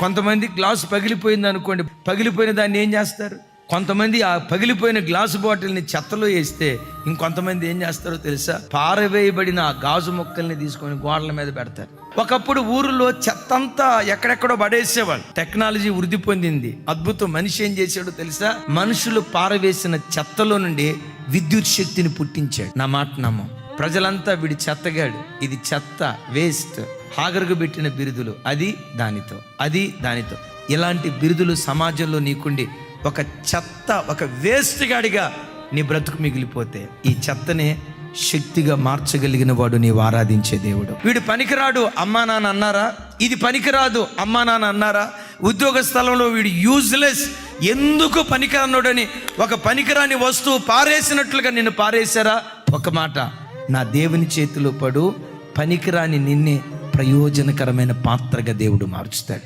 కొంతమంది గ్లాసు పగిలిపోయింది అనుకోండి, పగిలిపోయిన దాన్ని ఏం చేస్తారు? కొంతమంది ఆ పగిలిపోయిన గ్లాసు బాటిల్ని చెత్తలో వేస్తే ఇంకొంతమంది ఏం చేస్తారో తెలుసా? పారవేయబడిన ఆ గాజు ముక్కల్ని తీసుకొని గోడల మీద పెడతారు. ఒకప్పుడు ఊరిలో చెత్త అంతా ఎక్కడెక్కడో పడేసేవాళ్ళు. టెక్నాలజీ వృద్ధి పొందింది, అద్భుతం. మనిషి ఏం చేశాడో తెలుసా? మనుషులు పారవేసిన చెత్తలో నుండి విద్యుత్ శక్తిని పుట్టించాడు. నా మాట నమ్మం. ప్రజలంతా వీడి చెత్తగాడు, ఇది చెత్త, వేస్ట్, హాగరుకు పెట్టిన బిరుదులు, అది దానితో. ఇలాంటి బిరుదులు సమాజంలో నీకుండి ఒక చెత్త, ఒక వేస్ట్ గాడిగా నీ బ్రతుకు మిగిలిపోతే, ఈ చెత్తనే శక్తిగా మార్చగలిగిన వాడు నీవు ఆరాధించే దేవుడు. వీడు పనికిరాడు అమ్మా నాన్న అన్నారా? ఇది పనికిరాదు అమ్మా నాన్న అన్నారా? ఉద్యోగ స్థలంలో వీడు యూజ్లెస్, ఎందుకు పనికిరానుడని ఒక పనికిరాని వస్తువు పారేసినట్లుగా నిన్ను పారేశారా? ఒక మాట, నా దేవుని చేతిలో పడు, పనికిరాని నిన్నే ప్రయోజనకరమైన పాత్రగా దేవుడు మార్చుతాడు.